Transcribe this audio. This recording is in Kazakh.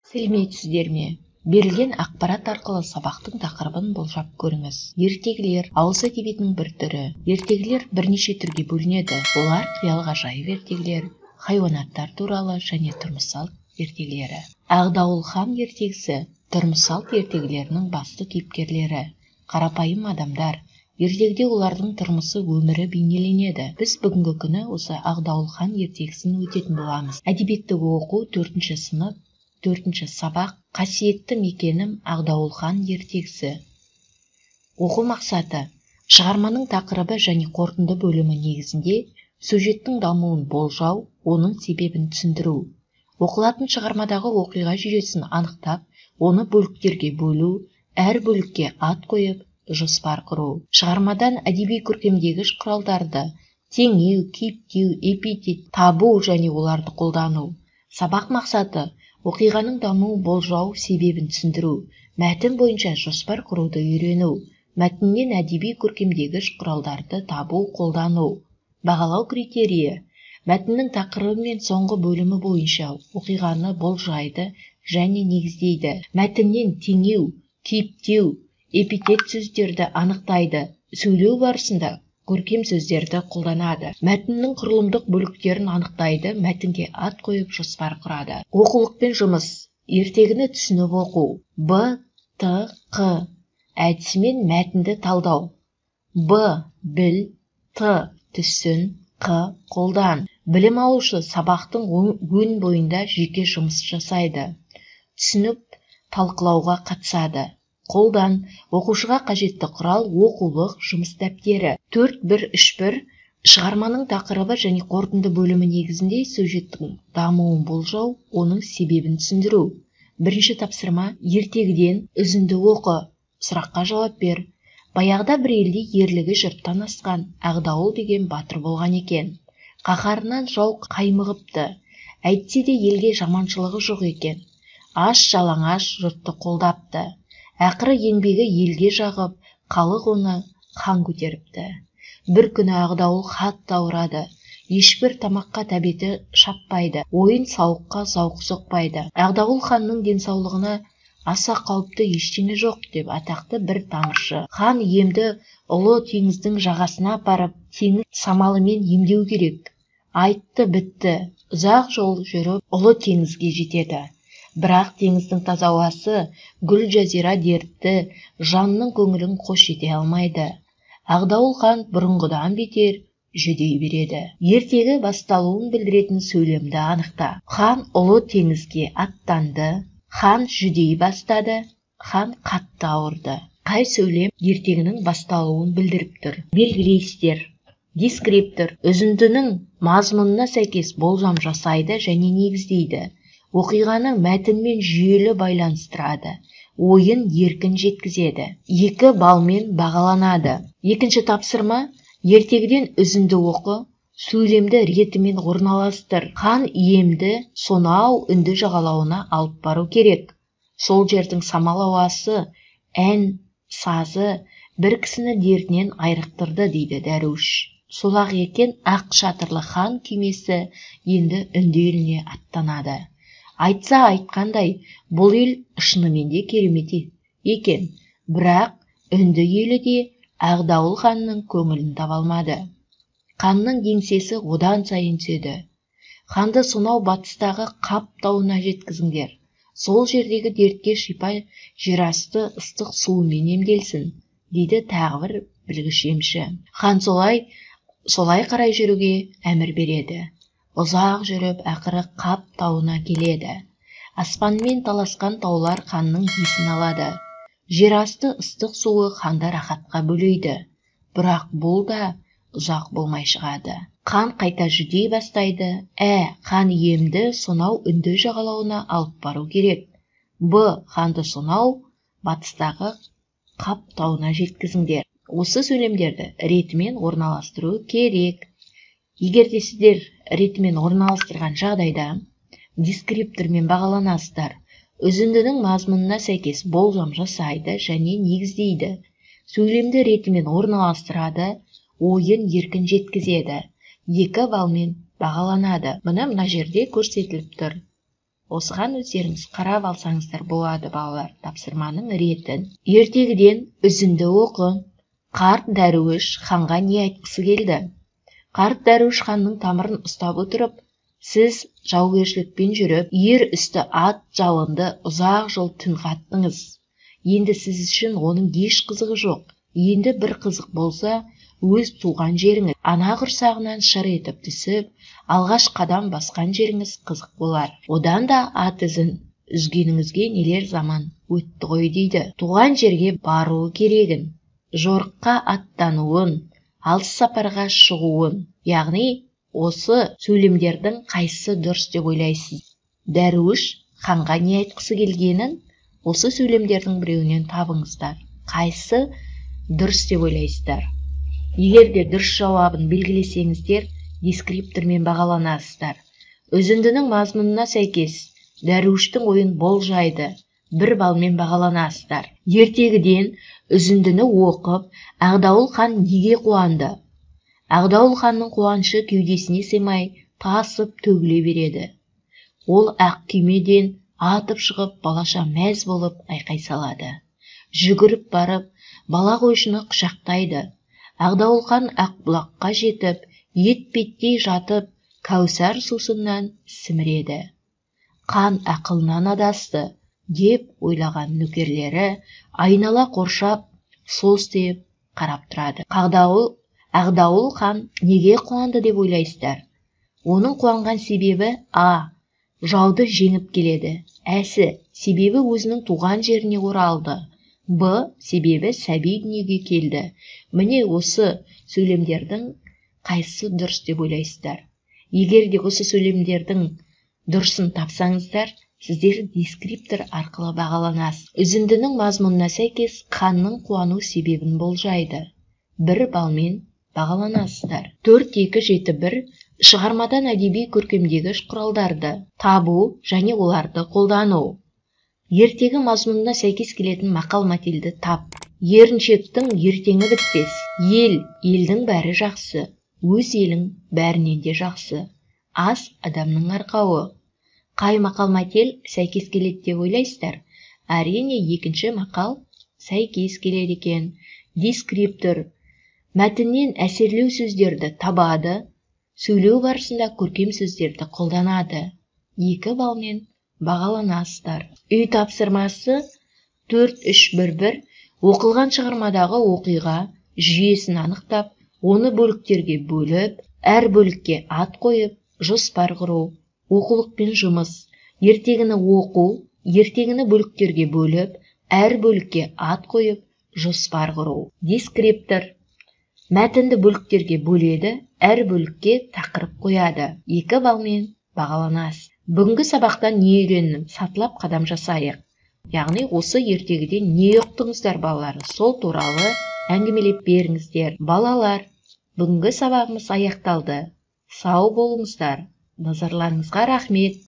Сәлеметсіздер ме? Берілген ақпарат арқылы сабақтың тақырыбын болжап көріңіз. Ертегілер ауыз әдебиетінің бір түрі. Ертегілер бірнеше түрге бөлінеді. Олар қиял ғажайып ертегілер, хайуанаттар туралы және тұрмыс салт ертегілері. Ақ хан ертегісі тұрмыс салт ертегілерінің басты кейіпкерлері. Қарапайым адамдар. Ертегіде олардың тұрмысы, өмірі бейнеленеді. Біз бүгінгі күні осы Ақ хан ертегісін өтетін боламыз. Әдебиетті оқу 4-ші сынып, 4-ші сабақ. Қасиетті мекенім Ақ хан ертегісі. Оқу мақсаты: шығарманың тақырыбы және қорытынды бөлімі негізінде сюжеттің дамуын болжау, оның себебін түсіндіру. Оқылатын шығармадағы оқиға жүйесін анықтап, оны бөліктерге бөлу, әр бөлікке ат қойып, жоспар құру. Шығармадан әдеби көркемдегіш құралдарды теңеу, кейіптеу, эпитет табу және оларды қолдану. Сабақ мақсаты: оқиғаның дамуын болжау, себебін түсіндіру. Мәтін бойынша жоспар құруды үйрену. Мәтіннен әдеби көркемдегіш құралдарды табу, қолдану. Бағалау критерийі: мәтіннің тақырыбы мен соңғы бөлімі бойынша оқиғаны болжайды және негіздейді. Мәтіннен теңеу, кейіптеу, эпитет сөздерді анықтайды. Сөйлеу барысында көркем сөздерді қолданады. Мәтіннің құрылымдық бөліктерін анықтайды, мәтінге ат қойып жоспар құрады. Оқулықпен жұмыс. Ертегіні түсініп оқу. Б, Т, Қ әдісімен мәтінді талдау. Б, біл, Т, түсін, Қ, қолдан. Білім алушы сабақтың өн бойында жеке жұмыс жасайды. Түсініп, талқылауға қатысады. Қолдан. Оқушыға қажетті құрал: оқулық, жұмыс дәптері. 4-1-3-1 шығарманың тақырыбы және қорытынды бөлімі негізінде сюжеттің дамуын болжау, оның себебін түсіндіру. Бірінші тапсырма: ертегіден үзінді оқы. Сұраққа жауап бер. Баяғыда бір елде ерлігі жұрттан асқан Ақ деген батыр болған екен. Қаһарынан жау қаймығыпты. Әйтсе де елге жаманшылығы жоқ екен. Аш-жалаңаш жұртты қолдапты. Ақыры еңбегі елге жағып, халық оны хан көтеріпті. Бір күні Ақ қатты ауырады. Ешбір тамаққа тәбеті шаппайды, ойын-сауыққа зауқы соқпайды. Ақ ханның денсаулығына аса қауіпті ештеңе жоқ деп атақты бір тамыршы. Хан емді ұлы теңіздің жағасына апарып, теңіз самалымен емдеу керек. Айтты, бітті. Ұзақ жол жүріп, ұлы теңізге жетеді. Бірақ теңіздің таза ауасы, гүл жазира дертті, жанның көңілін қош ете алмайды. Ақ хан бұрынғыдан бетер жүдей береді. Ертегі басталуын білдіретін сөйлемді анықта. Хан ұлы теңізге аттанды. Хан жүдей бастады. Хан қатты ауырды. Қай сөйлем ертегінің басталуын білдіріп тұр? Белгілейсіздер. Дескриптор үзіндінің мазмұнына сәйкес болжам жасайды және негіздейді. Оқиғаның мәтінмен жүйелі байланыстырады. Ойын еркін жеткізеді. 2 балмен бағаланады. Екінші тапсырма: ертегіден үзінді оқы. Сөйлемді ретімен орналастыр. Хан иемді сонау үнді жағалауына алып бару керек. Сол жердің самал ауасы, ән, сазы бір кісіні дертінен айрықтырды дейді дәруіш. Сол-ақ екен ақ шатырлы хан күймесі енді үнді еліне аттанады. Айтса айтқандай, бұл ел шынымен де керемет екен. Бірақ үнді елі де Ақ ханның көңілін таба алмады. Ханның еңсесі одан сайын түседі. Ханды сонау батыстағы Қап тауына жеткізіңдер. Сол жердегі дертке шипа жерасты ыстық суымен емделсін, дейді тағы бір білгіш емші. Хан солай қарай жүруге әмір береді. Ұзақ жүріп, ақыры Қап тауына келеді. Аспанмен таласқан таулар ханның есін алады. Жерасты ыстық суы ханды рахатқа бөлейді. Бірақ бұл да ұзақ болмай шығады. Хан қайта жүдей бастайды. Хан иемді сонау үнді жағалауына алып бару керек. Б, ханды сонау батыстағы Қап тауына жеткізіңдер. Осы сөйлемдерді ретімен орналастыру керек. Егер де сіздер ретімен орналастырған жағдайда дескриптормен бағаланасыздар. Үзіндінің мазмұнына сәйкес болжам жасайды және негіздейді. Сөйлемді ретімен орналастырады, ойын еркін жеткізеді. 2 балмен бағаланады. Мына жерде көрсетіліп тұр. Осыған өздеріңіз қарап алсаңыздар болады балалар. Тапсырманың ретін. Ертегіден үзінді оқы. Қарт дәруіш ханға не айтқысы келді? Қарт дәруіш ханның тамырын ұстап отырып, сіз жаугершілікпен жүріп, ер үсті ат жауынды ұзақ жол түн қаттыңыз. Енді сіз үшін оның еш қызығы жоқ. Енді бір қызық болса, өз туған жеріңіз ана құрсағынан шыр етіп түсіп, алғаш қадам басқан жеріңіз қызық болар. Одан да ат ізін үзгеніңізге нелер заман өтті ғой дейді. Туған жерге баруы керегін, жорыққа аттануын, алыс сапарға шығуын. Яғни, осы сөйлемдердің қайсысы дұрыс деп ойлайсыз? Дәруіш ханға не айтқысы келгенін осы сөйлемдердің біреуінен табыңыздар. Қайсысы дұрыс деп ойлайсыздар? Егер де дұрыс жауабын белгілесеңіздер, дескриптормен бағаланасыздар. Үзіндінің мазмұнына сәйкес дәруіштің ойын болжайды, 1 балмен бағаланасыздар. Ертегіден үзіндіні оқып, Ағдауыл хан неге қуанды? Ағдауыл ханның қуанышы кеудесіне сыймай тасып төгіле береді. Ол ақ күймеден атып шығып, балаша мәз болып айқай салады. Жүгіріп барып, бала қойшыны құшақтайды. Ағдауыл хан Ақбұлаққа жетіп, етпеттей жатып, Кәусар сусыннан сіміреді. Қан ақылынан адасты, деп ойлаған нөкерлері айнала қоршап, состиып қарап тұрады. Ағдауыл хан неге қуанды деп ойлайсыздар? Оның қуанған себебі А. Жауды жеңіп келеді. Әсі, себебі өзінің туған жеріне оралды. Б. Себебі сәби дүниеге келді. Міне осы сөйлемдердің қайсысы дұрыс деп ойлайсыздар? Егер де осы сөйлемдердің дұрысын тапсаңыздар, сіздер дескриптор арқылы бағаланасыз. Үзіндінің мазмұнына сәйкес ханның қуану себебін болжайды. 1 балмен бағаланасыздар. 4-2-7-1 шығармадан әдеби көркемдегіш құралдарды табу және оларды қолдану. Ертегі мазмұнына сәйкес келетін мақал-мәтелді тап. Еріншектің ертеңі бітпес. Ел, елдің бәрі жақсы. Өз елің бәрінен де жақсы. Ас адамның арқауы. Қай мақал-мәтел сәйкес келеді деп ойлайсыздар? Әрине, екінші мақал сәйкес келеді екен. Дескриптор мәтіннен әсерлеу сөздерді табады, сөйлеу барысында көркем сөздерді қолданады. 2 балмен бағаланасыздар. Үй тапсырмасы 4-3-1-1 оқылған шығармадағы оқиға жүйесін анықтап, оны бөліктерге бөліп, әр бөлікке ат қойып, жоспар құру. Оқулықпен жұмыс. Ертегіні оқу, ертегіні бөліктерге бөліп, әр бөлікке ат қойып, жоспар құру. Дескриптор мәтінді бөліктерге бөледі, әр бөлікке тақырып қояды. 2 балмен бағаланасыз. Бүгінгі сабақтан не үйрендім? Сатылап қадам жасайық. Яғни осы ертегіден не ұқтыңыздар балалар? Сол туралы әңгімелеп беріңіздер. Балалар, бүгінгі сабағымыз аяқталды. Сау болыңыздар. Назарларыңызға рахмет.